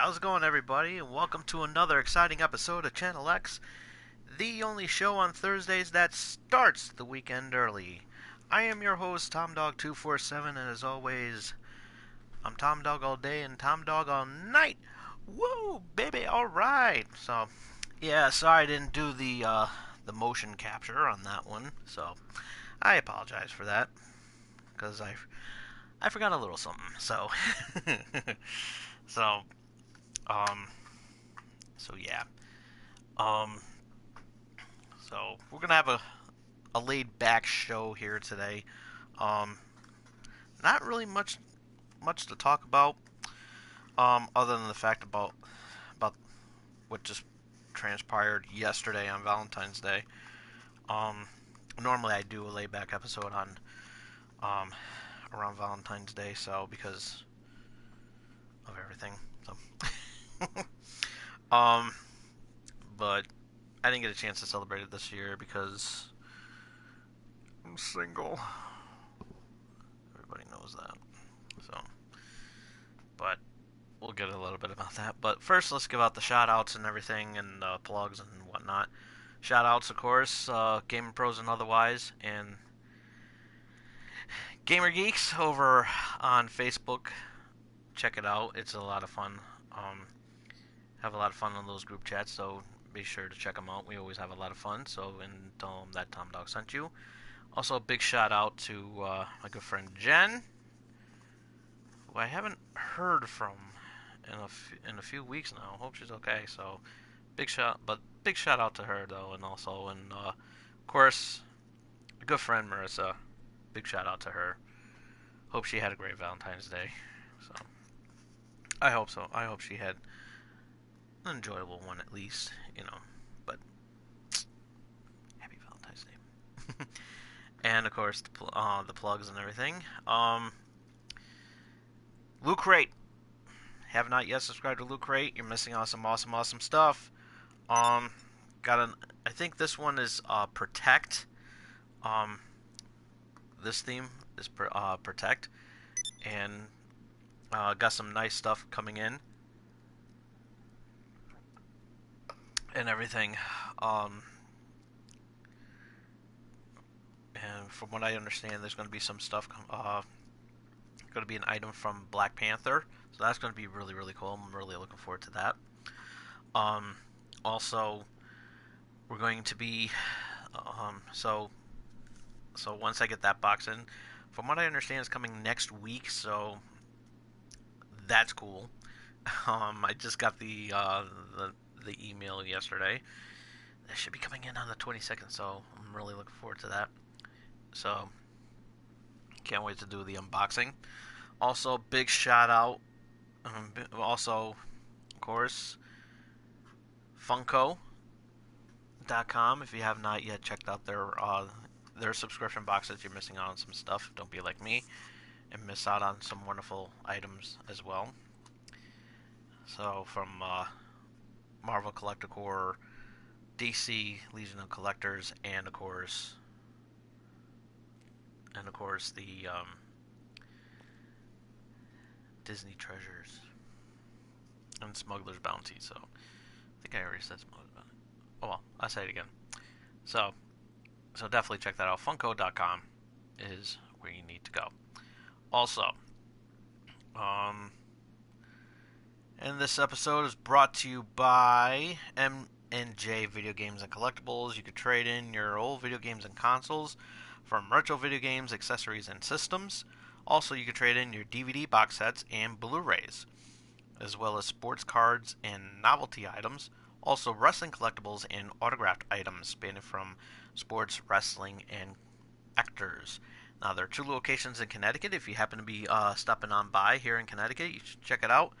how's it going, everybody? And welcome to another exciting episode of Channel X, the only show on Thursdays that starts the weekend early. I am your host, Tom Dog 247, and as always, I'm Tom Dog all day and Tom Dog all night. Woo, baby, alright. So, yeah, sorry I didn't do the motion capture on that one, so I apologize for that, because I forgot a little something, so, so, um, so yeah. Um, so we're gonna have a laid back show here today. Um, Not really much to talk about. Other than the fact about what just transpired yesterday on Valentine's Day. Um, Normally I do a laid back episode on um around Valentine's Day, so because of everything. So, um, but I didn't get a chance to celebrate it this year because I'm single. Everybody knows that. So, but we'll get a little bit about that. But first, let's give out the shout outs and everything and plugs and whatnot. Shout outs, of course, Gamer Pros and otherwise, and Gamer Geeks over on Facebook. Check it out, it's a lot of fun. Um, have a lot of fun on those group chats, so be sure to check them out. We always have a lot of fun, so and tell them that Tom Dog sent you. Also, a big shout out to my good friend Jen, who I haven't heard from in a few weeks now. Hope she's okay. So big shout out to her though, and also of course, a good friend Marissa. Big shout out to her. Hope she had a great Valentine's Day. So I hope so. I hope she had an enjoyable one at least. But happy Valentine's Day. And of course the plugs and everything. Loot Crate. Have not yet subscribed to Loot Crate, you're missing out on some awesome stuff. Um, I think this one is Protect. Um, this theme is Protect, and got some nice stuff coming in and everything. And from what I understand, there's going to be some stuff. Going to be an item from Black Panther, so that's going to be really cool. I'm really looking forward to that. Um, Also, we're going to be so once I get that box in, from what I understand, it's coming next week. So that's cool. I just got the email yesterday. That should be coming in on the 22nd, so I'm really looking forward to that. So can't wait to do the unboxing. Also, big shout out. Also, of course, Funko.com. If you have not yet checked out their subscription boxes, you're missing out on some stuff. Don't be like me and miss out on some wonderful items as well. So from Marvel Collector Corps, DC Legion of Collectors, and of course the Disney Treasures and Smuggler's Bounty. So I think I already said Smuggler's Bounty. Oh well, I'll say it again. So definitely check that out. Funko.com is where you need to go. Also, and this episode is brought to you by M&J Video Games and Collectibles. You can trade in your old video games and consoles from retro video games, accessories, and systems. Also, you can trade in your DVD box sets and Blu-rays, as well as sports cards and novelty items. Also, wrestling collectibles and autographed items spanning from sports, wrestling, and actors. Now, there are 2 locations in Connecticut. If you happen to be stopping on by here in Connecticut, you should check it out.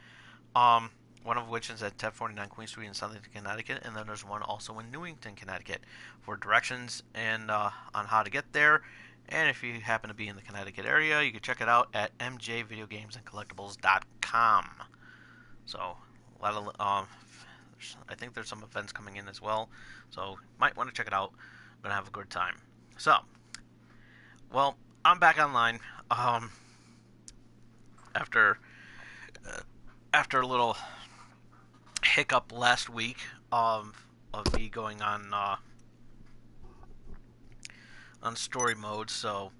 One of which is at 1049 Queen Street in Southington, Connecticut, and then there's one also in Newington, Connecticut. For directions and on how to get there, and if you happen to be in the Connecticut area, you can check it out at mjvideogamesandcollectibles.com. So, a lot of I think there's some events coming in as well, so might want to check it out. I'm gonna have a good time. So, well, I'm back online. After a little hiccup last week of me going on story mode, so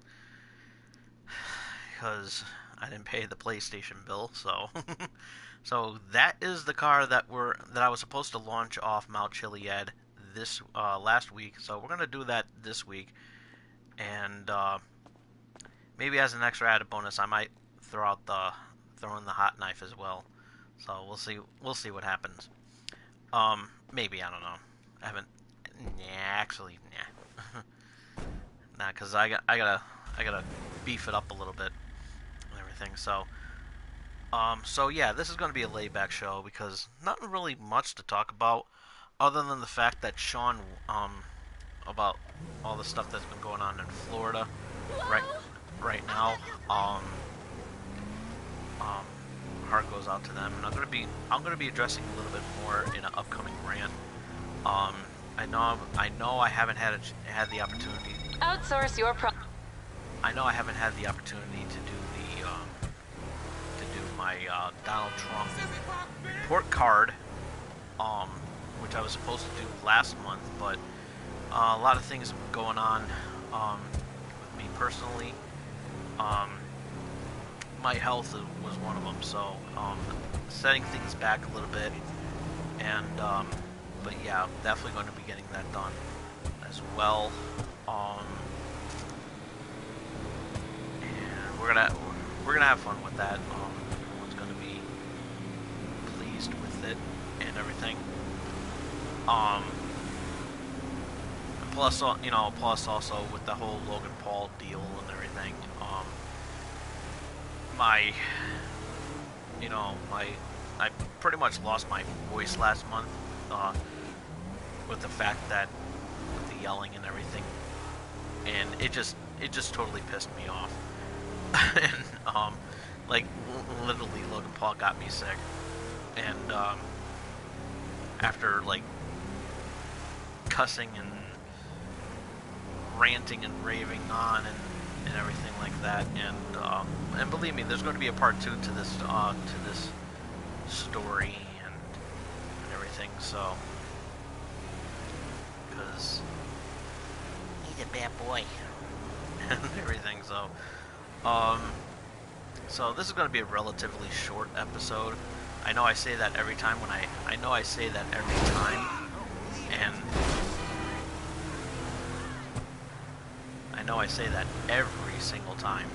because I didn't pay the PlayStation bill, so so that is the car that I was supposed to launch off Mount Chiliad this last week. So we're gonna do that this week, and maybe as an extra added bonus, I might throw in the hot knife as well. So we'll see what happens. Maybe, I don't know. I haven't. Nah. Nah, because I gotta beef it up a little bit and everything. So yeah, this is going to be a laid-back show because not really much to talk about, other than the fact that Sean, about all the stuff that's been going on in Florida, right now. Heart goes out to them, and I'm gonna be addressing a little bit more in an upcoming rant. I know I haven't had the opportunity. Outsource your I know I haven't had the opportunity to do my Donald Trump report card, which I was supposed to do last month, but a lot of things have been going on with me personally. My health was one of them, so setting things back a little bit, and but yeah, definitely going to be getting that done as well. And we're gonna have fun with that. Everyone's gonna be pleased with it and everything. Plus, plus also with the whole Logan Paul deal and everything. I pretty much lost my voice last month with the fact that with the yelling and everything, and it just totally pissed me off. And like literally, Logan Paul got me sick, and after like cussing and ranting and raving on and everything like that, and believe me, there's going to be a part 2 to this story and everything. So, because he's a bad boy and everything. So this is going to be a relatively short episode. I know I say that every time and I know I say that every single time,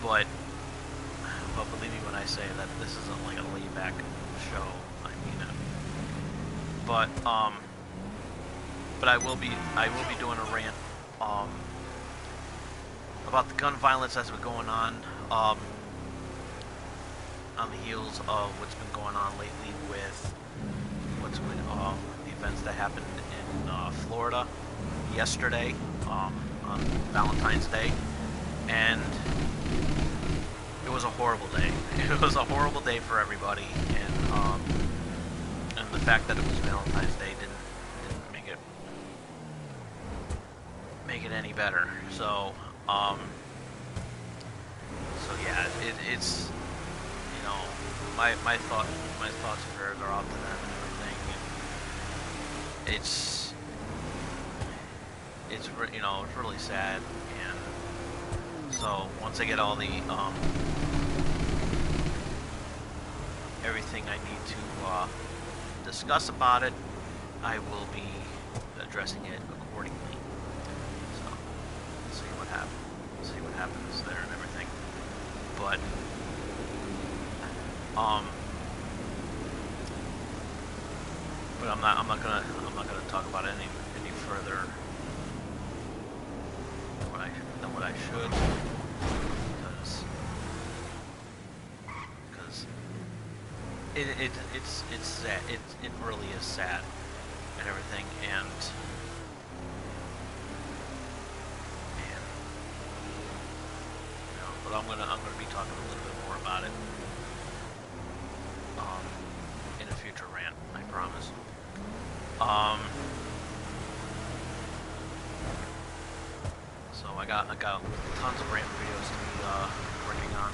but believe me when I say that this isn't like a laid-back show. I mean it. But I will be doing a rant about the gun violence that's been going on the heels of what's been going on lately with the events that happened in Florida yesterday on Valentine's Day, and it was a horrible day. It was a horrible day for everybody, and the fact that it was Valentine's Day didn't make it any better. So yeah, it's my thoughts and prayers are out to them and everything. And it's really sad. And so once I get all the everything I need to discuss about it, I will be addressing it accordingly. So we'll see what happens. We'll see what happens there and everything. But I'm not gonna talk about it any further than what I should, because it's sad. It really is sad and everything, and but I'm gonna be talking a little bit more about it in a future rant, I promise. So I got tons of rant videos to be working on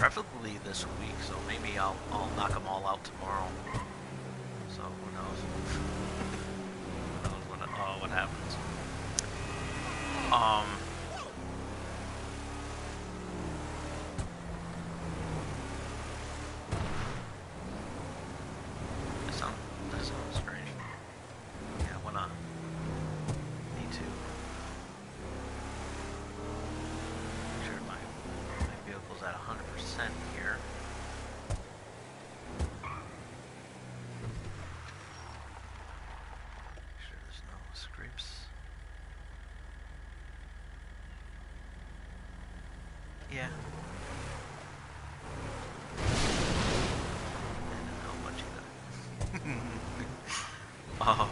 preferably this week. So maybe I'll knock them all out tomorrow. So who knows? Who knows what happens? That sounds strange. Yeah, I wanna need to make sure my vehicle's at 100% here. Make sure there's no scrapes. Yeah. Oh.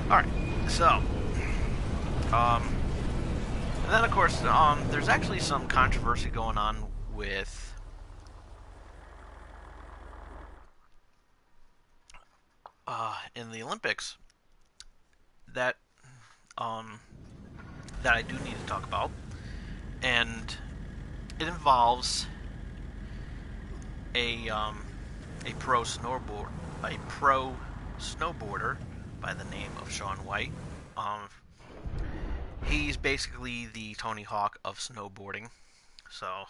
Alright, so, and then of course, there's actually some controversy going on with, in the Olympics that, that I do need to talk about, and it involves a pro snowboarder by the name of Shaun White. He's basically the Tony Hawk of snowboarding. So,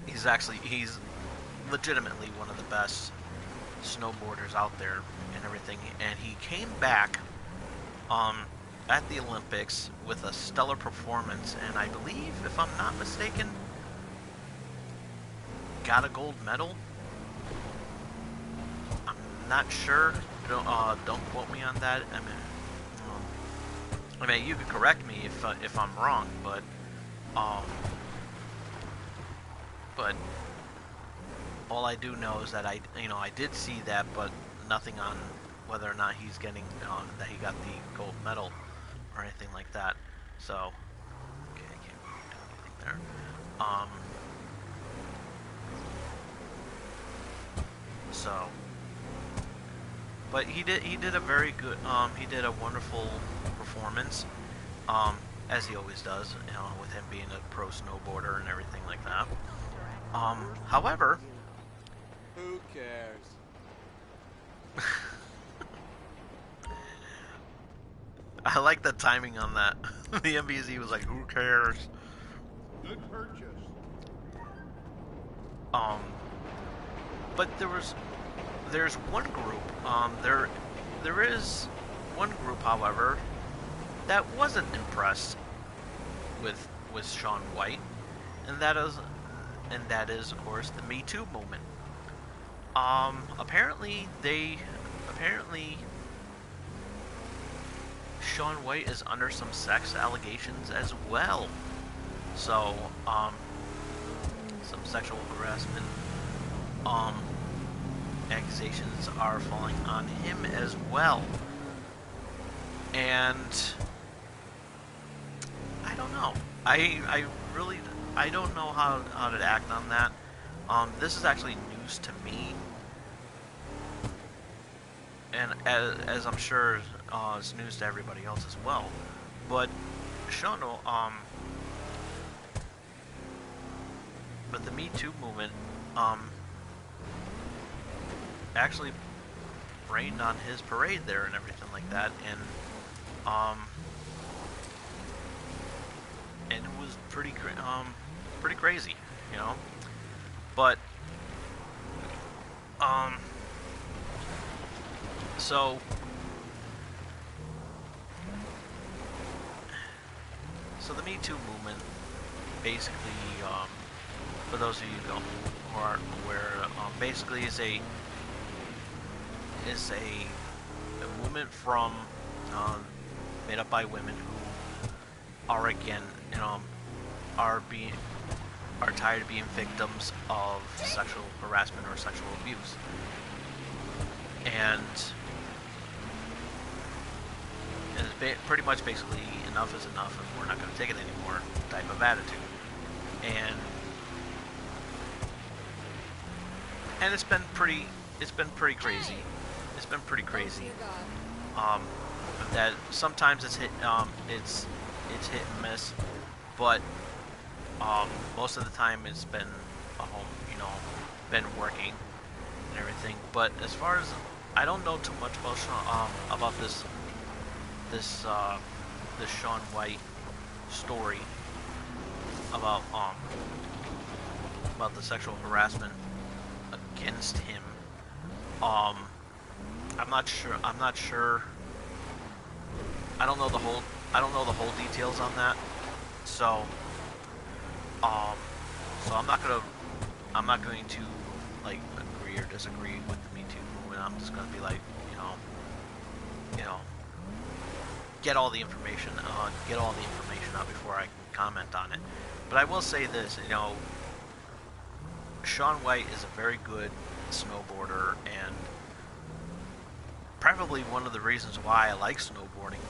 he's legitimately one of the best snowboarders out there and everything. And he came back, at the Olympics with a stellar performance, and I believe, if I'm not mistaken, got a gold medal. I'm not sure. Don't quote me on that. I mean, you could correct me if I'm wrong, but all I do know is that I did see that, but nothing on whether or not he's getting that he got the gold medal or anything like that. So, okay, I can't do anything there. So, but he did a very good, he did a wonderful performance, as he always does, with him being a pro snowboarder and everything like that. However, who cares? I like the timing on that. The MBZ was like, "Who cares?" Good purchase. But there's one group. There is one group, however, that wasn't impressed with Shaun White, and that is, of course, the Me Too movement. Apparently Shaun White is under some sex allegations as well. So, some sexual harassment accusations are falling on him as well. And I don't know. I really don't know how to act on that. This is actually news to me, and as I'm sure it's news to everybody else as well. But Shaun, but the Me Too movement, actually rained on his parade there and everything like that, and it was pretty crazy, But so the Me Too movement basically, for those of you who aren't aware, basically is a movement from made up by women who are again, are tired of being victims of sexual harassment or sexual abuse, and it's pretty much basically enough is enough, and we're not going to take it anymore type of attitude, and it's been pretty crazy. It's been pretty crazy. that sometimes it's hit and miss, but most of the time it's been a home, been working and everything. But as far as I don't know too much about about this this Shaun White story about the sexual harassment against him. Um, I'm not sure. I don't know the whole. I don't know the whole details on that. So, um, so I'm not going to like agree or disagree with the Me Too movement. I'm just going to be like, you know, get all the information out before I can comment on it. But I will say this, Shaun White is a very good snowboarder, and probably one of the reasons why I like snowboarding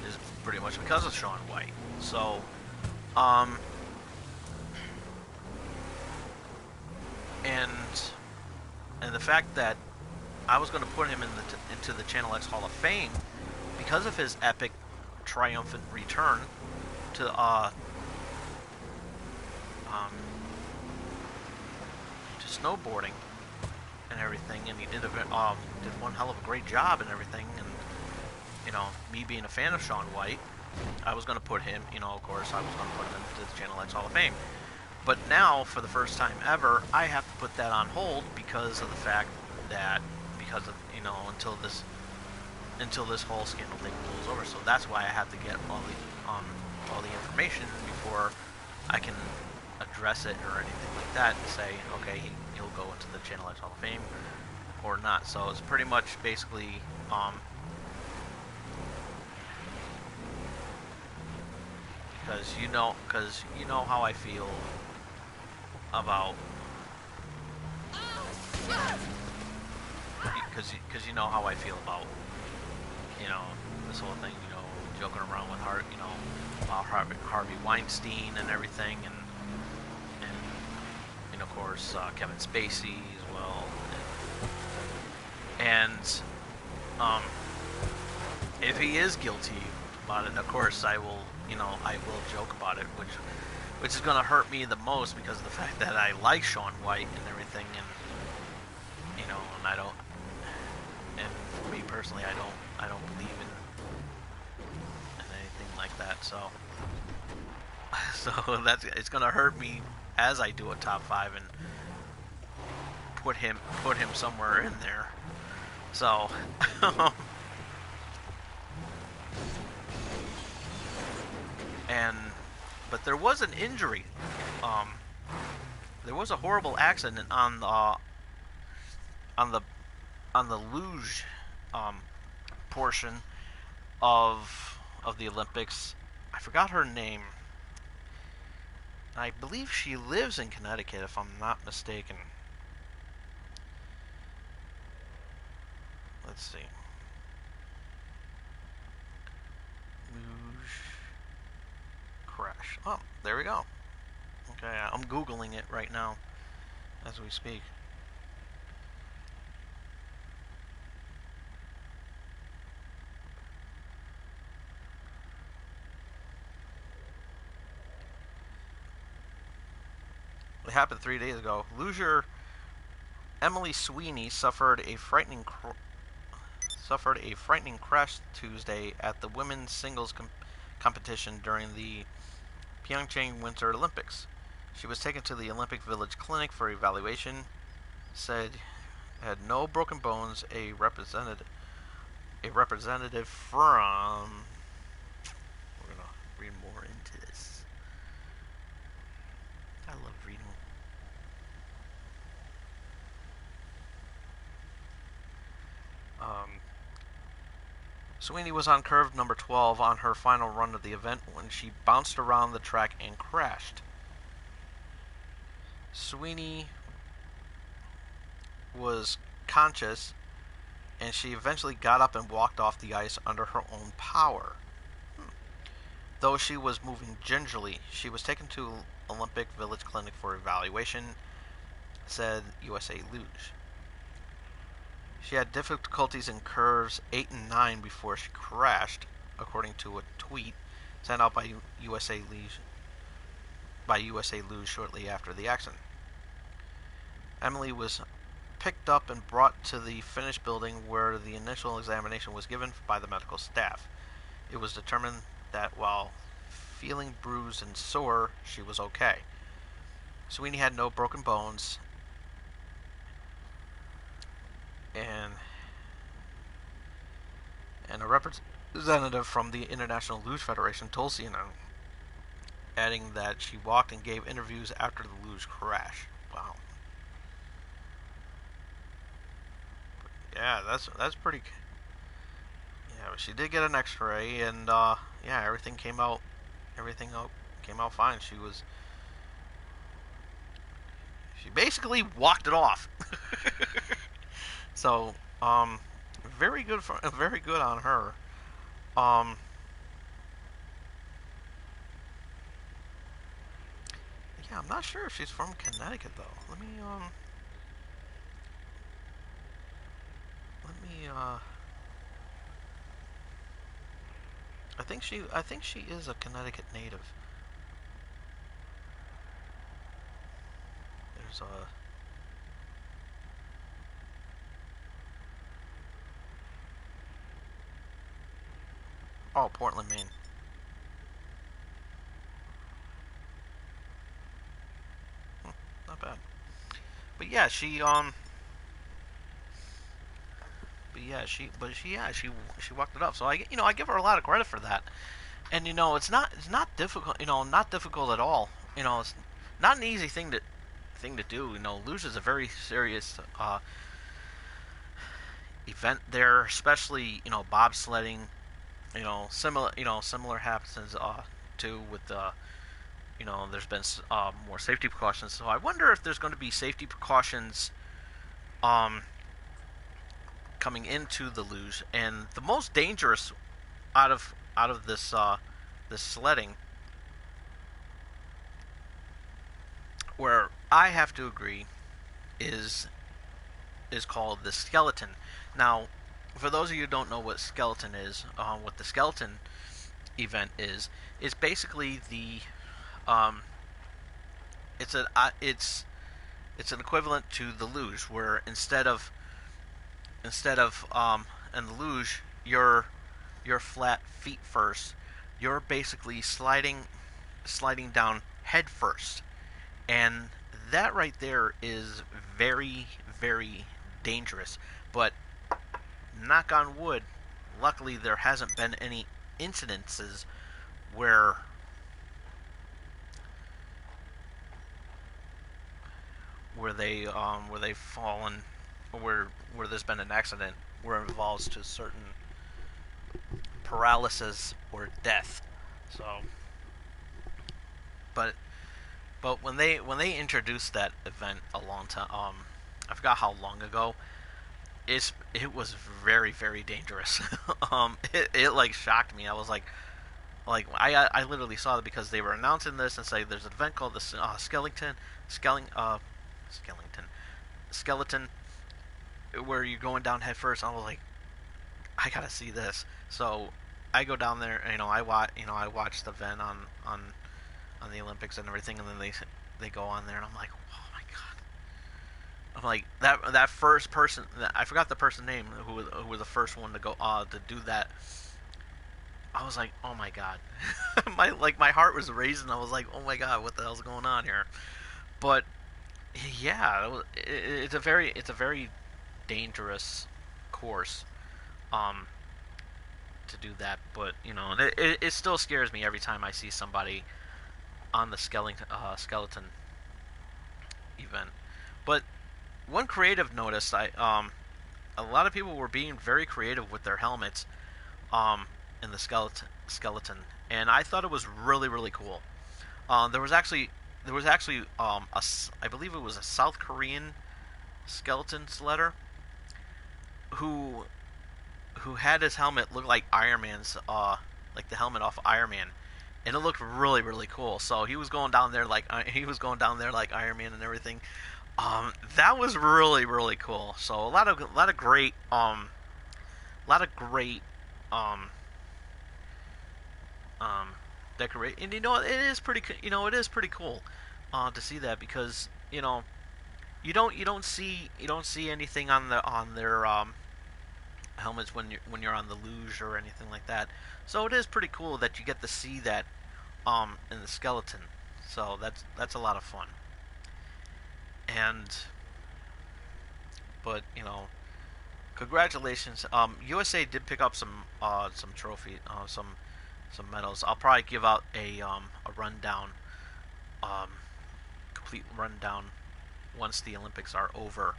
is pretty much because of Shaun White. So, and the fact that I was going to put him into the Channel X Hall of Fame because of his epic, triumphant return to snowboarding and everything, and he did one hell of a great job and everything. And me being a fan of Shaun White, I was going to put him, of course, I was going to put him into the Channel X Hall of Fame. But now, for the first time ever, I have to put that on hold because of the fact that until this whole scandal thing blows over. So that's why I have to get all the information before I can address it or anything like that and say, okay, he'll go into the Channel X Hall of Fame or not. So it's pretty much basically because you know how I feel about because you know how I feel about this whole thing, joking around with Harvey Weinstein and everything, and of course Kevin Spacey as well, and if he is guilty about it, of course I will joke about it, which is going to hurt me the most because of the fact that I like Shaun White and everything, and and I don't, and for me personally, I don't believe in anything like that. So it's going to hurt me as I do a top 5 and put him somewhere in there. So but there was an injury. There was a horrible accident on the luge portion of the Olympics. I forgot her name. I believe she lives in Connecticut, if I'm not mistaken. Let's see. Luge crash. Oh, there we go. Okay, I'm Googling it right now as we speak. It happened 3 days ago. Luger Emily Sweeney suffered a frightening crash Tuesday at the women's singles competition during the Pyeongchang Winter Olympics. She was taken to the Olympic Village Clinic for evaluation. Said had no broken bones. A representative from. We're gonna read more into this. I love reading. Sweeney was on curve number 12 on her final run of the event when she bounced around the track and crashed. Sweeney was conscious, and she eventually got up and walked off the ice under her own power. Though she was moving gingerly, she was taken to Olympic Village Clinic for evaluation, said USA Luge. She had difficulties in curves 8 and 9 before she crashed, according to a tweet sent out by USA Luge shortly after the accident. Emily was picked up and brought to the finished building where the initial examination was given by the medical staff. It was determined that while feeling bruised and sore, she was okay. Sweeney had no broken bones, and a representative from the International Luge Federation told CNN, adding that she walked and gave interviews after the luge crash. Wow. Yeah, that's pretty. Yeah, but she did get an X-ray, and yeah, everything came out fine. She basically walked it off. So, very good on her. Um, yeah, I'm not sure if she's from Connecticut though. Let me I think she is a Connecticut native. There's a Portland, Maine. Not bad. But yeah, she she walked it up. So I give her a lot of credit for that. And it's not difficult. Not difficult at all. It's not an easy thing to do. Luge is a very serious event there, especially bobsledding. Similar happens too with there's been more safety precautions. So I wonder if there's going to be safety precautions coming into the luge. And the most dangerous out of this sledding, where I have to agree, is called the skeleton. Now, for those of you who don't know what skeleton is, what the skeleton event is basically the it's an equivalent to the luge, where instead of in the luge you're flat feet first, you're basically sliding down head first, and that right there is very, very dangerous. But knock on wood, luckily there hasn't been any incidences where they've fallen, or where there's been an accident where it involves to certain paralysis or death. So, but when they introduced that event a long time, I forgot how long ago, it was very, very dangerous. It like shocked me. I was like I literally saw it because they were announcing this and say there's an event called the skeleton, where you're going down head first. I was like, I gotta see this. So I go down there. I watch the event on the Olympics and everything, and then they go on there, and I'm like, oh my god. I'm like, that first person, I forgot the person's name, who was the first one to go to do that. I was like, oh my god. my heart was racing. I was like, oh my god, what the hell's going on here? But yeah, it's a very dangerous course to do that. But it still scares me every time I see somebody on the skeleton event. But one creative notice, a lot of people were being very creative with their helmets in the skeleton, and I thought it was really, really cool. There was actually I believe it was a South Korean skeleton sledder who had his helmet look like Iron Man's, like the helmet off Iron Man, and it looked really, really cool. So he was going down there like Iron Man and everything. That was really really cool. So a lot of great a lot of great um um decorate, and it is pretty it is pretty cool to see that, because you don't see anything on their helmets when you're on the luge or anything like that. So it is pretty cool that you get to see that in the skeleton. So that's a lot of fun. And but congratulations. USA did pick up some trophy, some medals. I'll probably give out a rundown, um, complete rundown once the Olympics are over.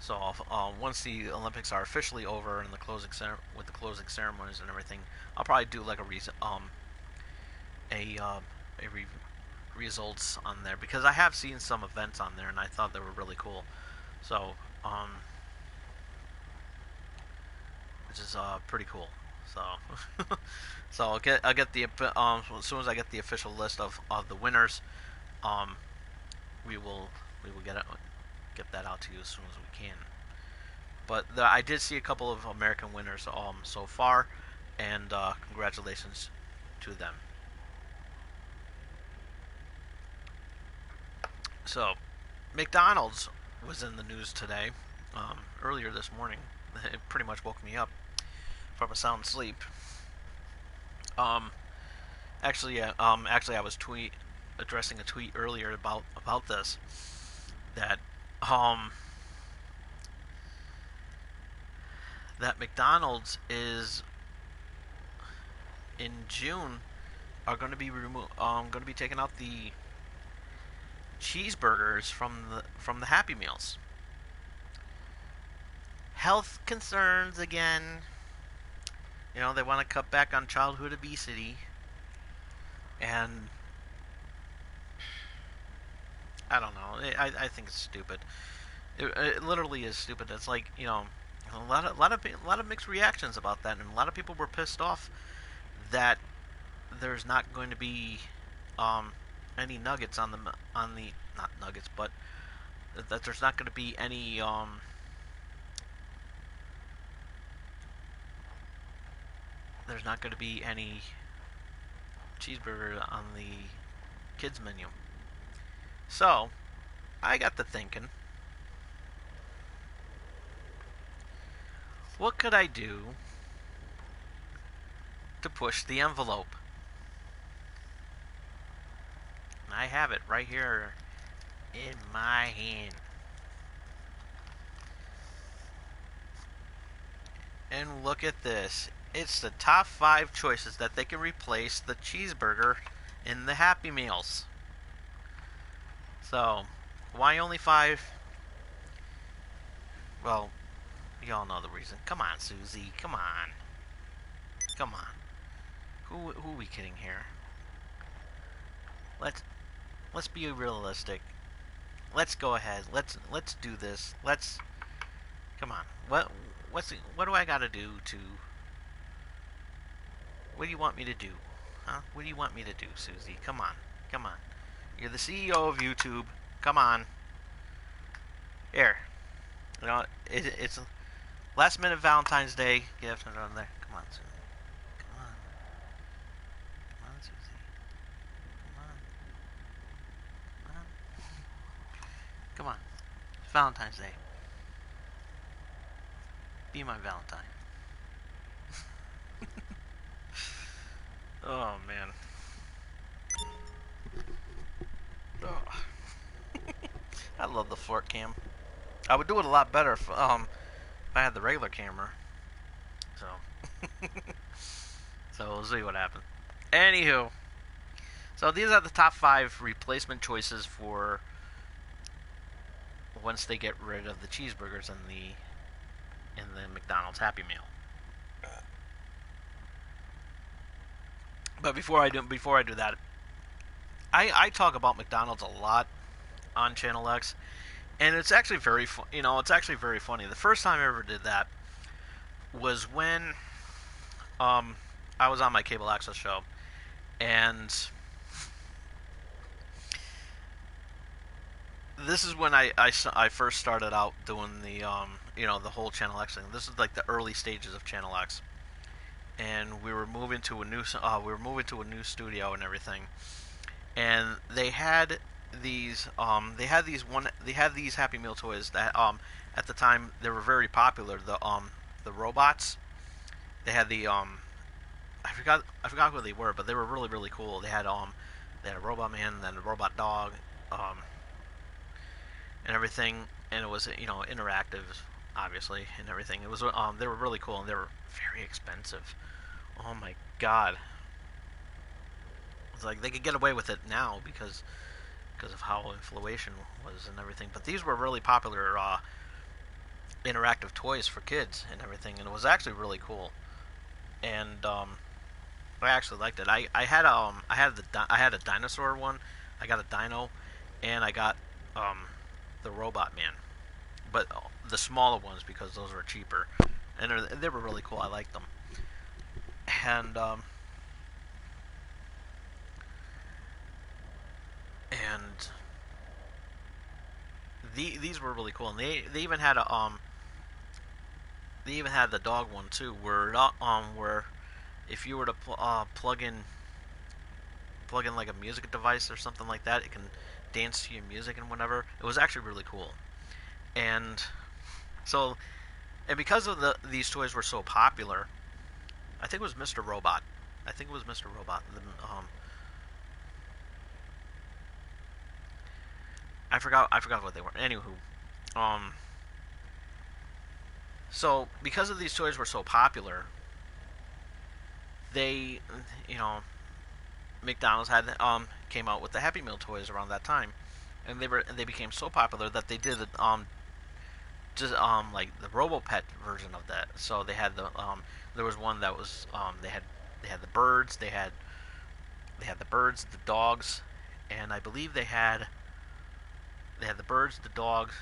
So once the Olympics are officially over and with the closing ceremonies and everything, I'll probably do like a a results on there, because I have seen some events on there and I thought they were really cool. So which is pretty cool. So so I'll get the as soon as I get the official list of the winners, um we will get that out to you as soon as we can. But I did see a couple of American winners so far, and congratulations to them. So McDonald's was in the news today, earlier this morning. It pretty much woke me up from a sound sleep. Um, actually, I was addressing a tweet earlier about this, that um that McDonald's is in June are going to be going to be taking out the cheeseburgers from the Happy Meals. Health concerns again. They want to cut back on childhood obesity, and I don't know. I think it's stupid. It literally is stupid. It's like, a lot of mixed reactions about that, and a lot of people were pissed off that there's not going to be any nuggets on the not nuggets, but that there's not going to be any there's not going to be any cheeseburger on the kids menu. So I got to thinking, what could I do to push the envelope? And I have it right here in my hand. And look at this. It's the top 5 choices that they can replace the cheeseburger in the Happy Meals. So, why only 5? Well, y'all know the reason. Come on, Susie. Come on. Come on. Who are we kidding here? Let's be realistic. Let's go ahead. Let's do this. Come on. What do I gotta do to? What do you want me to do? Huh? What do you want me to do, Susie? Come on. Come on. You're the CEO of YouTube. Come on. Here. It's last minute Valentine's Day gift on there. Come on, Susie. Come on. Come on, Susie. Come on. Come on. Come on. It's Valentine's Day. Be my Valentine. Oh man. Oh. I love the fort cam. I would do it a lot better if I had the regular camera. So so we'll see what happens. Anywho, so these are the top 5 replacement choices for once they get rid of the cheeseburgers in the McDonald's Happy Meal. But before I do that, I talk about McDonald's a lot on Channel X, and it's actually it's actually very funny. The first time I ever did that was when I was on my cable access show, and this is when I first started out doing the the whole Channel X thing. This is like the early stages of Channel X, and we were moving to a new studio and everything, and they had these Happy Meal toys that at the time they were very popular. The robots. They had the I forgot what they were, but they were really really cool. They had a robot man, then a robot dog, um, and everything, and it was interactive, obviously, and everything. It was they were really cool, and they were very expensive. Oh my god! It's like they could get away with it now because of how inflation was and everything. But these were really popular interactive toys for kids and everything, and it was actually really cool. And I actually liked it. I had a dinosaur one. I got a dino, and I got the robot man, but the smaller ones because those were cheaper, and they were really cool. I liked them, and and these were really cool. And they even had a they even had the dog one too, where if you were to plug in like a music device or something like that, it can dance to your music and whatever. It was actually really cool. And so, and because of these toys were so popular, I think it was Mr. Robot. I think it was Mr. Robot. I forgot what they were. Anywho, um, so because of these toys were so popular, they, you know, McDonald's had came out with the Happy Meal toys around that time, and they became so popular that they did just like the RoboPet version of that. So they had there was one that was they had the birds, they had the birds, the dogs, and I believe they had the birds, the dogs,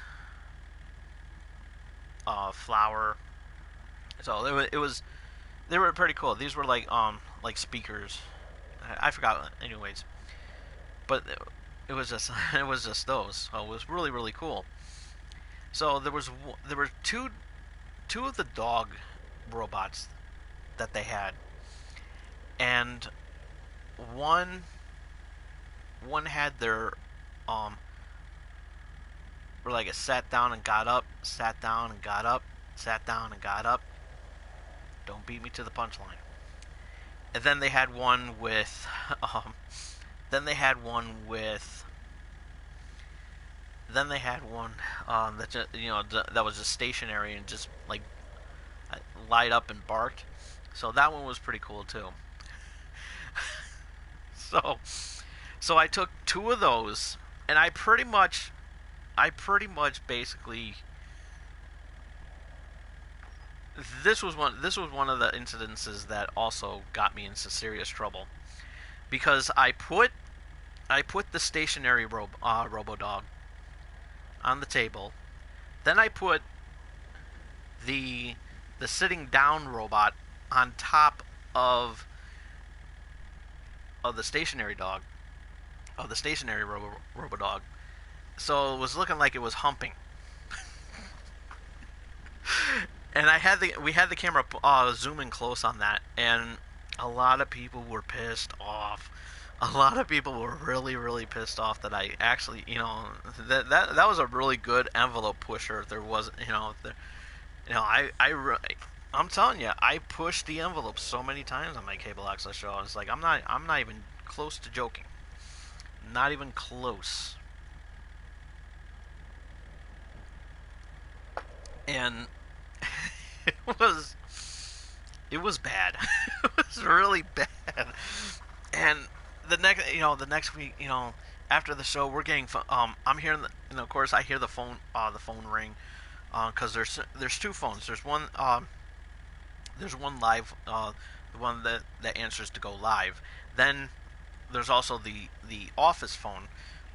flour. So it was they were pretty cool. These were like speakers. I forgot. Anyways, but it was just it was just those. So it was really really cool. So there were two of the dog robots that they had, and one one had their um where like it sat down and got up, sat down and got up, sat down and got up. Don't beat me to the punchline. And then they had one with then they had one with then they had one that just, that was just stationary and just like light up and barked. So that one was pretty cool too. so so I took two of those, and I pretty much basically this was one of the incidences that also got me into serious trouble because I put the stationary RoboDog on the table. Then I put the sitting down robot on top of the stationary dog, of the stationary RoboDog. So it was looking like it was humping. And we had the camera zooming close on that, and a lot of people were pissed off. A lot of people were really really pissed off that I actually, that was a really good envelope pusher. If there wasn't, if there, I'm telling you, I pushed the envelope so many times on my cable access show. It's like I'm not even close to joking. Not even close. And it was it was bad. It was really bad. And the next week, after the show, we're getting I'm hearing of course I hear the phone ring, because there's two phones. There's one live, the one that answers to go live. Then there's also the office phone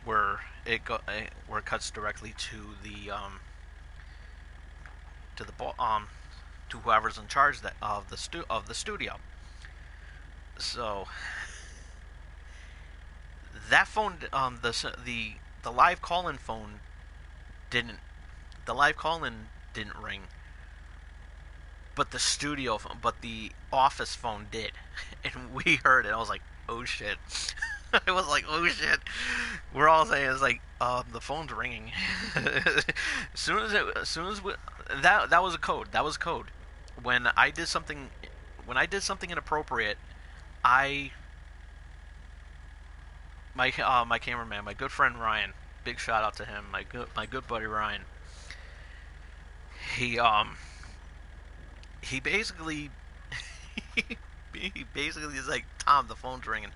where where it cuts directly to to the to whoever's in charge of the studio. So that phone, the live call-in phone didn't. The live call-in didn't ring, but but the office phone did, and we heard it. I was like, oh shit. I was like, oh shit. We're all saying it's like, the phone's ringing. As soon as that was a code. That was code. When I did something, inappropriate, I my cameraman, my good friend Ryan, big shout out to him, my good buddy Ryan. He he basically he basically is like, Tom, the phone's ringing.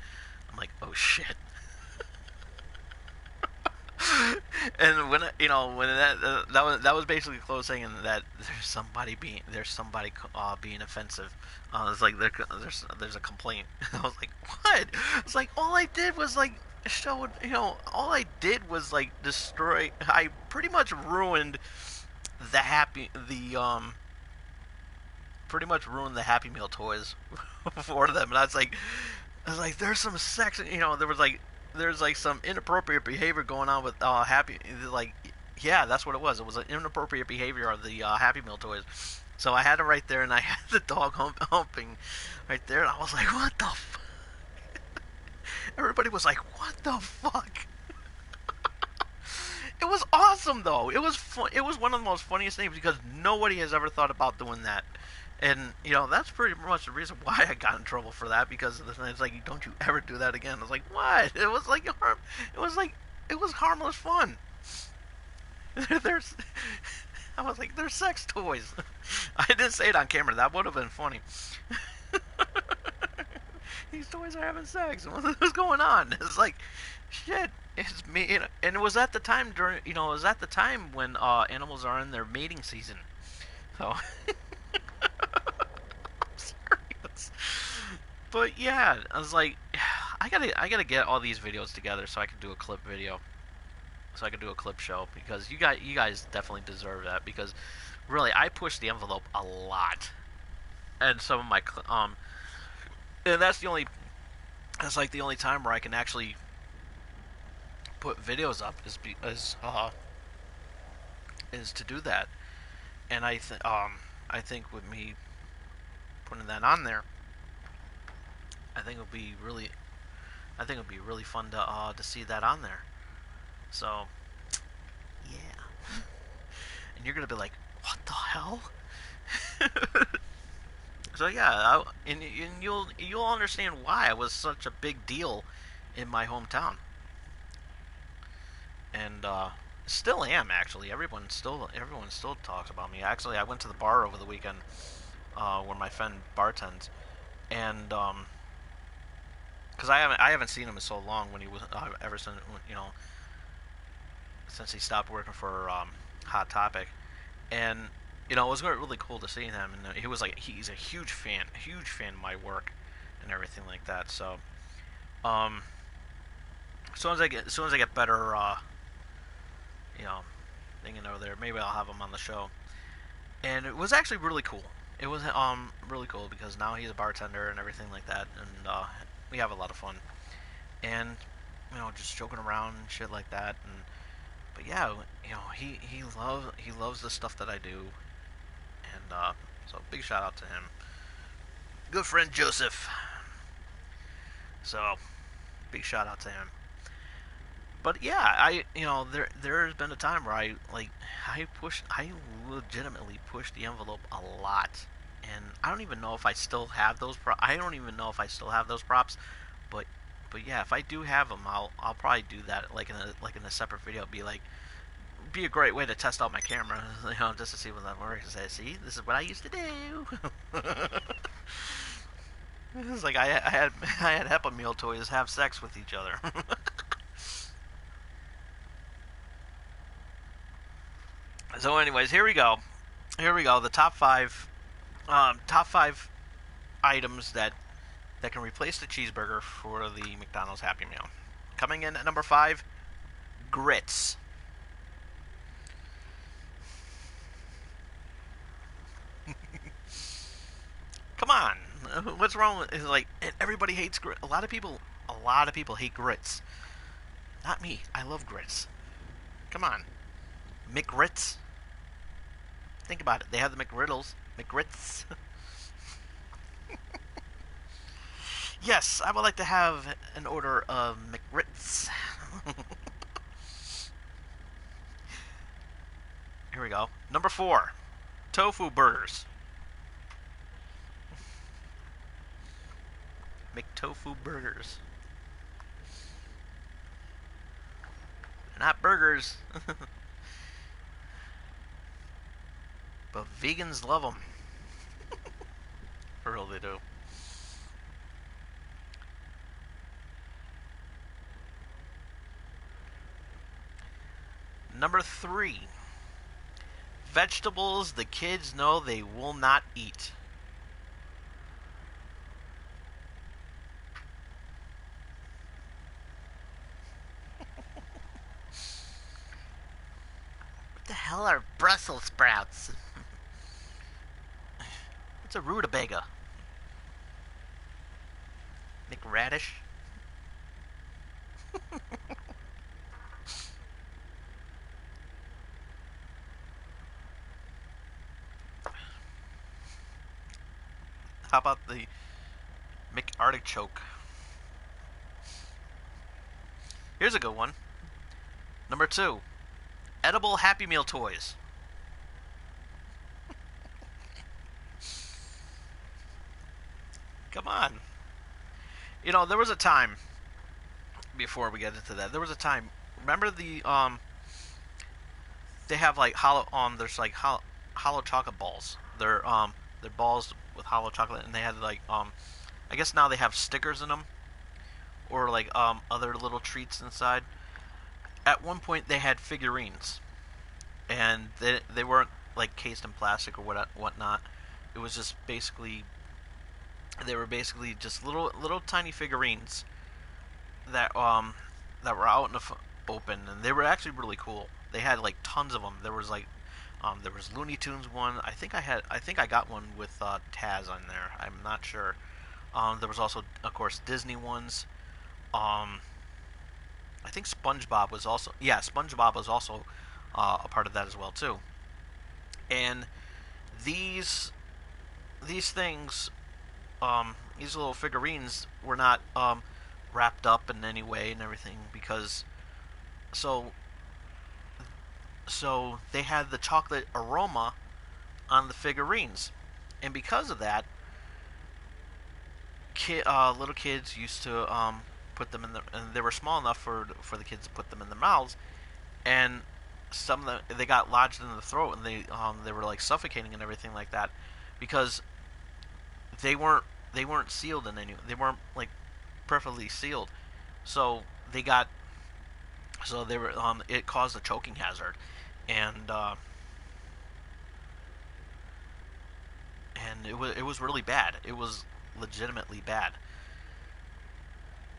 I'm like, oh shit. And when that was basically close saying that there's somebody being offensive. It's like there's a complaint. I was like, what? It's like all I did was like show, all I did was like destroy. I pretty much ruined pretty much ruined the Happy Meal toys for them. And I was like, there's some sex, there's like some inappropriate behavior going on with Happy, like, yeah, that's what it was. It was an inappropriate behavior of the Happy Meal toys. So I had it right there, and I had the dog humping right there, and I was like, what the fuck? Everybody was like, what the fuck? It was awesome, though. It was fun. It was one of the most funniest things because nobody has ever thought about doing that. And, that's pretty much the reason why I got in trouble for that, because it's like, don't you ever do that again. I was like, what? It was like, it was harmless fun. I was like, they're sex toys. I didn't say it on camera. That would have been funny. These toys are having sex. What's going on? It's like, shit. It's me, and it was at the time when animals are in their mating season. So, serious. But yeah, I was like, I gotta get all these videos together so I can do a clip video, so I can do a clip show, because you guys definitely deserve that, because really I pushed the envelope a lot, and some of my and that's like the only time where I can actually put videos up is to do that. And I think with me putting that on there, I think it'll be really fun to see that on there. So yeah. And you're gonna be like, what the hell? So yeah, and you'll understand why I was such a big deal in my hometown. And still am, actually. Everyone still talks about me. Actually, I went to the bar over the weekend where my friend bartends, and because I haven't seen him in so long, when he was ever since since he stopped working for Hot Topic, and it was really cool to see him. And he was like, he's a huge fan of my work and everything like that. So as soon as I get better, thinking over there, maybe I'll have him on the show. And it was actually really cool. It was really cool, because now he's a bartender and everything like that, and we have a lot of fun, and just joking around and shit like that. And but yeah, he loves the stuff that I do, and so big shout out to him, good friend Joseph. So big shout out to him. But yeah, there's been a time where I legitimately pushed the envelope a lot, and I don't even know if I still have those. Props, but yeah, if I do have them, I'll probably do that like in a separate video. Be a great way to test out my camera, just to see what that works. Say, see, this is what I used to do. It's like I had Happy Meal toys have sex with each other. So, anyways, here we go. The top five items that can replace the cheeseburger for the McDonald's Happy Meal. Coming in at number 5, grits. Come on, what's wrong with? It's like everybody hates grits. A lot of people hate grits. Not me. I love grits. Come on. McRitz. Think about it. They have the McRiddles. McRitz. Yes, I would like to have an order of McRitz. Here we go. Number 4. Tofu burgers. McTofu burgers. They're not burgers. But vegans love them. For real, they do. Number 3. Vegetables the kids know they will not eat. What the hell are Brussels sprouts? What's a rutabaga? McRadish? How about the McArtichoke? Here's a good one. Number 2. Edible Happy Meal toys. Come on. You know, there was a time, before we get into that, there was a time, remember they have like there's like hollow chocolate balls. They're balls with hollow chocolate, and they had like, I guess now they have stickers in them, or like, other little treats inside. At one point they had figurines, and they weren't like cased in plastic or whatnot. It was just basically, they were basically just little tiny figurines that were out in the open, and they were actually really cool. They had like tons of them. There was like, there was Looney Tunes one. I think I got one with Taz on there. I'm not sure. There was also, of course, Disney ones. I think SpongeBob was also, SpongeBob was also a part of that as well too. And these things, these little figurines were not wrapped up in any way and everything, because so they had the chocolate aroma on the figurines, and because of that, little kids used to put them in and they were small enough for the kids to put them in their mouths, and some of them, they got lodged in the throat, and they were like suffocating and everything like that, because they weren't sealed in any, they weren't like perfectly sealed, so they were, it caused a choking hazard, and it was really bad. It was legitimately bad.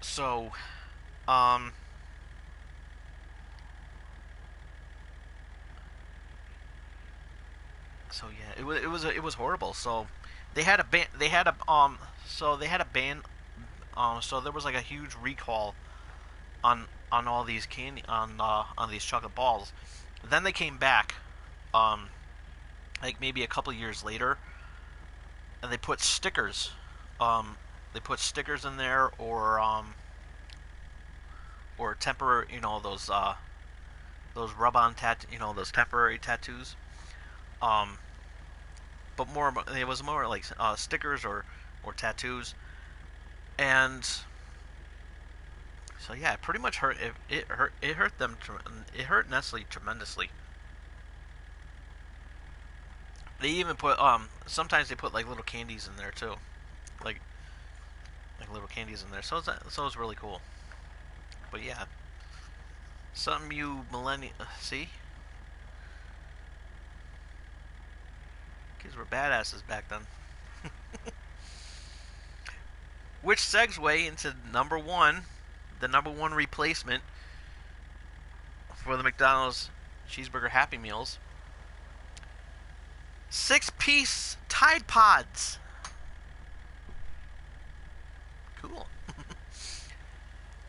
So, um, yeah, it was horrible. So they had a ban. They had a So they had a ban. So there was like a huge recall on all these candy on these chocolate balls. Then they came back, um, like maybe a couple years later, and they put stickers. They put stickers in there, or temporary, those rub-on those temporary tattoos. Um, but it was more like stickers or tattoos, and so yeah, it pretty much hurt. It hurt them. It hurt Nestle tremendously. They even put sometimes they put like little candies in there too, like little candies in there. So it's really cool. But yeah, something you millennial see. Kids were badasses back then. Which segue into number 1, the number 1 replacement for the McDonald's cheeseburger Happy Meals. 6-piece Tide Pods. Cool.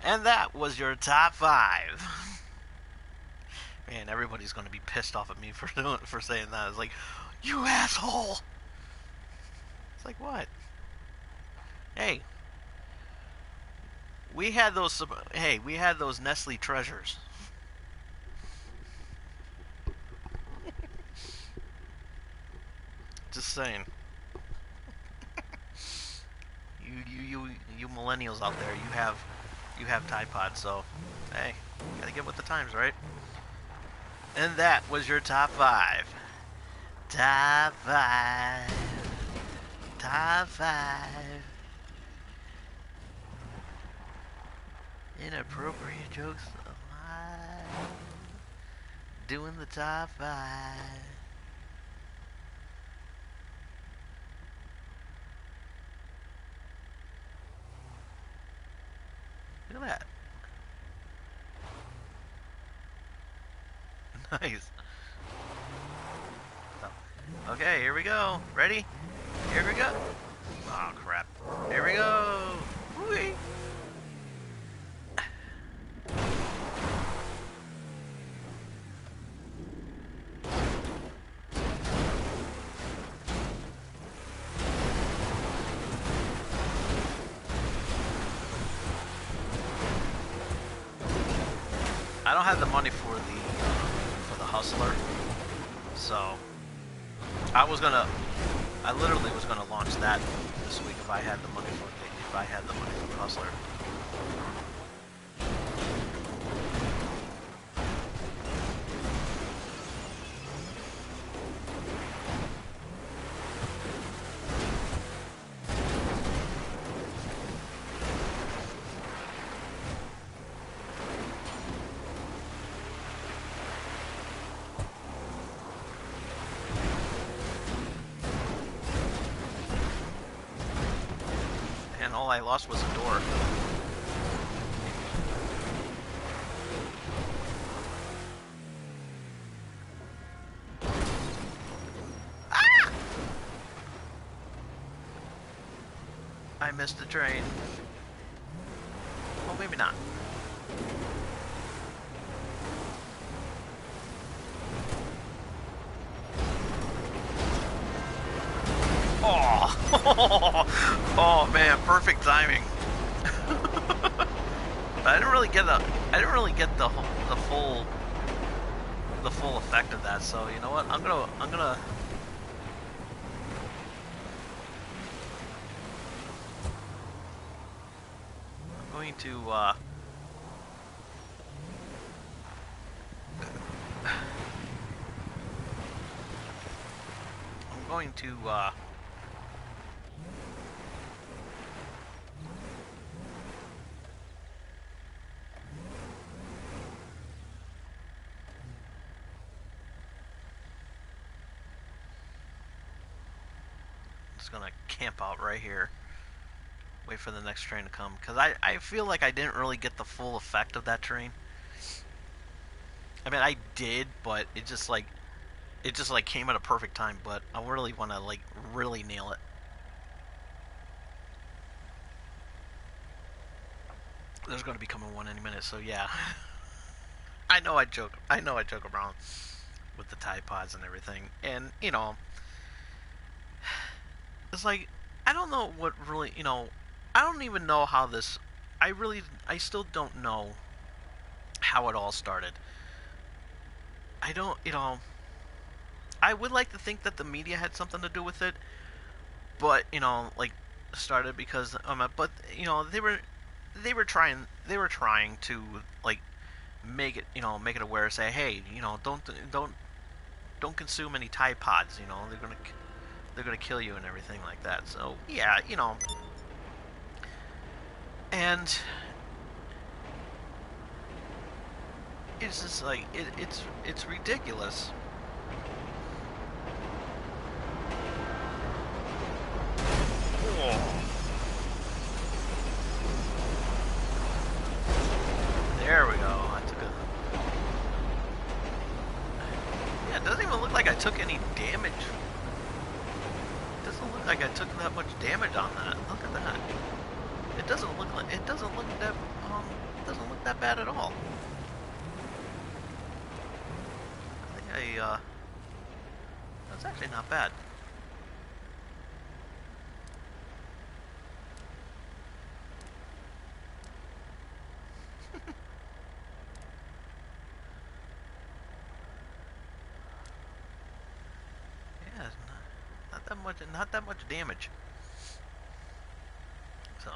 And that was your top 5. Man, everybody's gonna be pissed off at me for saying that. It's like, you asshole. It's like what? Hey, we had those. Hey, we had those Nestle treasures. Just saying. You millennials out there, you have Tide Pods, so hey, gotta get with the times, right? And that was your top five. Top five. Top five. Inappropriate jokes alive. Doing the top five. Look at that. Nice. Okay, here we go. Ready? Here we go. Oh, crap. Here we go. Whee! I don't have the money for the Hustler, so I literally was gonna launch that this week if I had the money for the Hustler. And all I lost was a door. Ah! I missed the train. Well, maybe not. Oh, oh man, perfect timing. I didn't really get the full effect of that. So you know what? I'm going to just gonna camp out right here, wait for the next train to come, because I feel like I didn't really get the full effect of that train. I mean, I did, but it just like came at a perfect time. But I really want to like really nail it. There's going to be coming one any minute, so yeah. I know I joke around with the Tide Pods and everything, and you know, it's like I don't know what really, you know, I don't even know how this. I still don't know how it all started. I don't, you know, I would like to think that the media had something to do with it, but you know, like started because but you know, they were trying to like make it, you know, make it aware, say, hey, you know, don't consume any Tide Pods, you know, they're gonna kill you and everything like that. So yeah, you know, and it's just like it's ridiculous. Oh. There we go. I took a. Yeah, it doesn't even look like I took any damage. It doesn't look like I took that much damage on that. Look at that. It doesn't look like it doesn't look that bad at all. that's actually not bad. Yeah, not that much damage. So,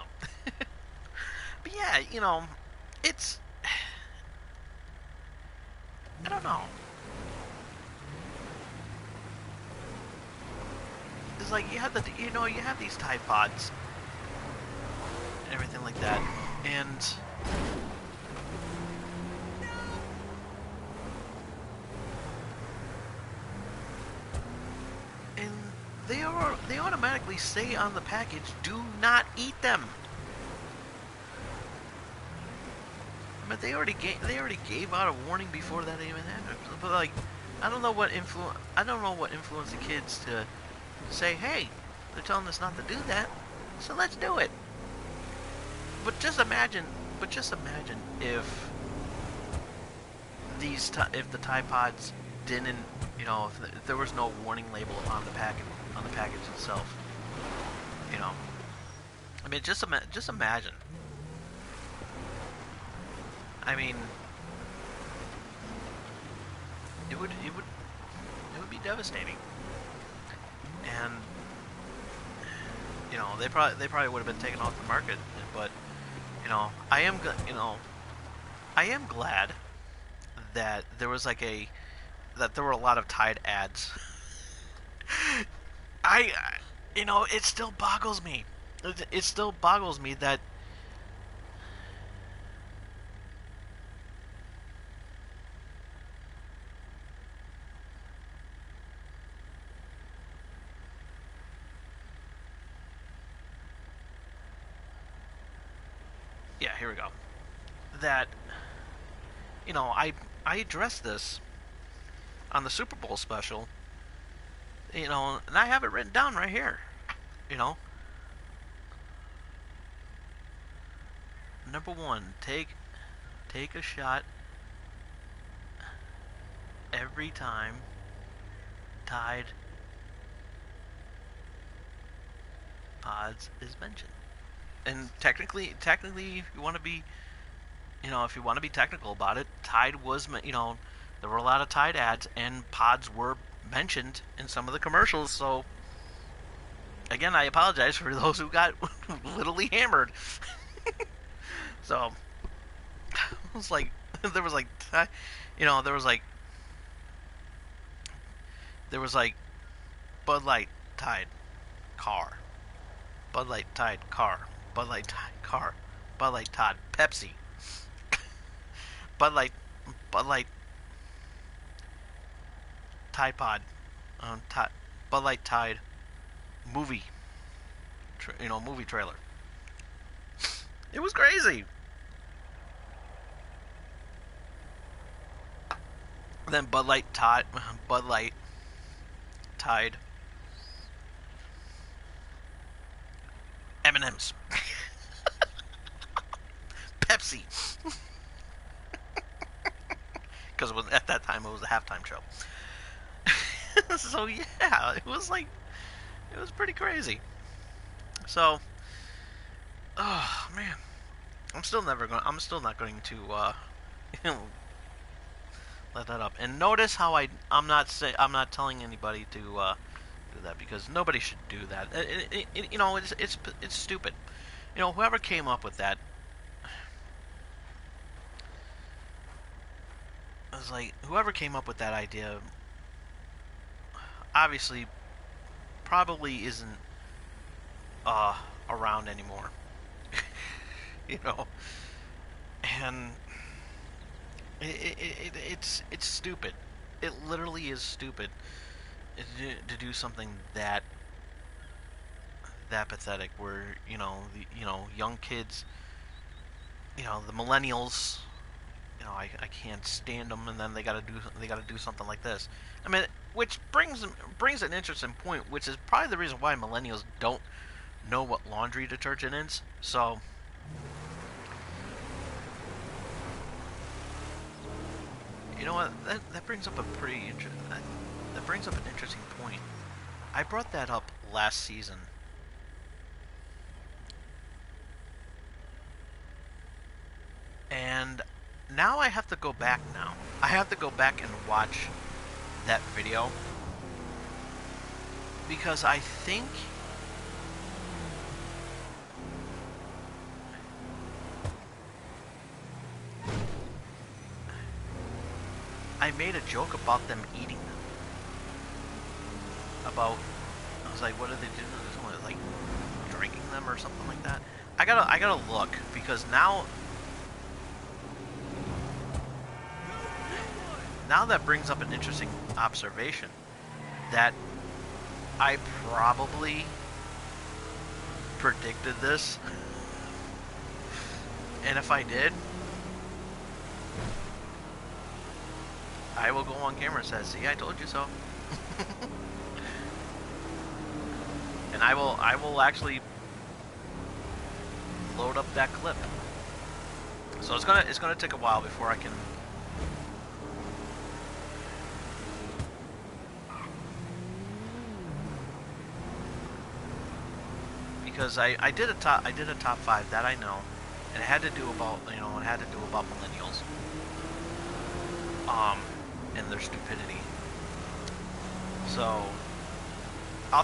but yeah, it's, I don't know. It's like you have these Tide Pods and everything like that, and they automatically say on the package, "Do not eat them." But they already gave out a warning before that even happened. But like, I don't know what influenced the kids to say, "Hey, they're telling us not to do that, so let's do it." But just imagine if if the Tide Pods didn't, if there was no warning label on the package itself. I mean, just imagine. I mean, it would be devastating, and they probably would have been taken off the market. But I am glad that there was that there were a lot of Tide ads. I it still boggles me. It still boggles me that. Yeah, here we go. That I addressed this on the Super Bowl special, and I have it written down right here. You know, Number one, take a shot every time Tide Pods is mentioned. And technically, if you want to be, if you want to be technical about it, Tide was, there were a lot of Tide ads, and Pods were mentioned in some of the commercials. So, again, I apologize for those who got literally hammered. So, it was like, there was like, there was like, Bud Light, Tide, car. Bud Light, Tide, car. Bud Light, Tide, car. Bud Light, Tide, Pepsi. Bud Light, Bud Light, Tide Pod, Bud Light, Tide, movie, movie trailer. It was crazy. Then Bud Light, Tide, M&M's, Pepsi. Because at that time it was a halftime show. So yeah, it was pretty crazy. So, oh man, I'm still not going to let that up. And notice how I'm not telling anybody to do that, because nobody should do that. It's stupid. Whoever came up with that, I was like, whoever came up with that idea obviously probably isn't around anymore. you know and it's stupid. It literally is stupid to do something that pathetic, where young kids, the millennials, I can't stand them, and then they gotta do something like this. I mean, which brings an interesting point, which is probably the reason why millennials don't know what laundry detergent is. So, You know what? That brings up a pretty that brings up an interesting point. I brought that up last season. And now I have to go back now. I have to go back and watch that video. Because I think I made a joke about them eating them. I was like, what are they doing? Like drinking them or something like that. I gotta look, because now that brings up an interesting observation that I probably predicted this, and if I did, I will go on camera and say, see, I told you so. And I will actually load up that clip. So it's gonna take a while before I can. Because I did a top 5 that I know, and it had to do about millennials, and their stupidity. So I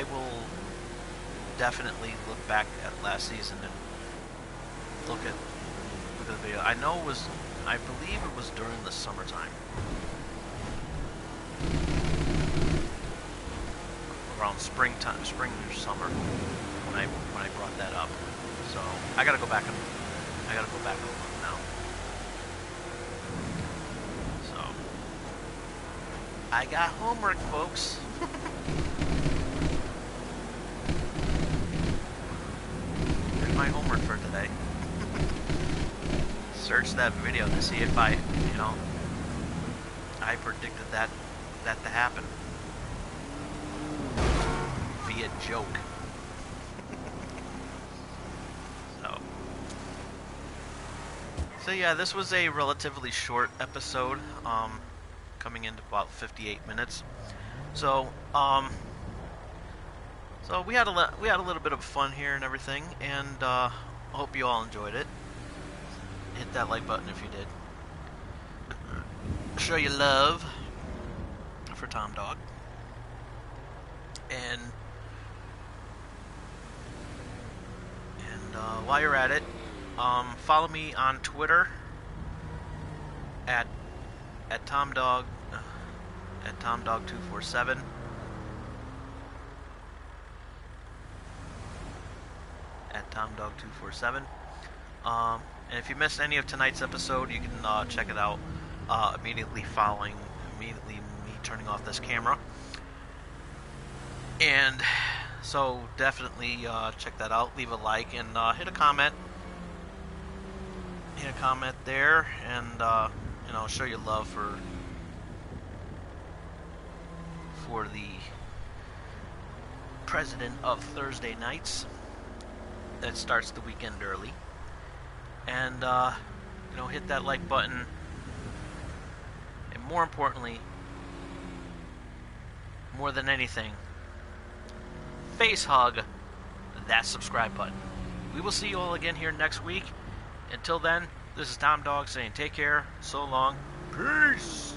will definitely look back at last season and look at the video. I believe it was during the summertime. Around spring or summer when I brought that up. So I gotta go back and look now. So I got homework, folks. Here's my homework for today. Search that video to see if I predicted that to happen. Via joke. So yeah, this was a relatively short episode, coming into about 58 minutes. So so we had a little bit of fun here and everything, and I hope you all enjoyed it. Hit that like button if you did. Show your love for Tom Dog. And while you're at it, follow me on Twitter at TomDog247. At TomDog247. And if you missed any of tonight's episode, you can check it out immediately me turning off this camera. And so definitely check that out. Leave a like and hit a comment. Hit a comment there, and show your love for the president of Thursday nights that starts the weekend early. And hit that like button, and more importantly, more than anything, face hug that subscribe button. We will see you all again here next week. Until then, this is Tom Dog saying take care, so long, peace!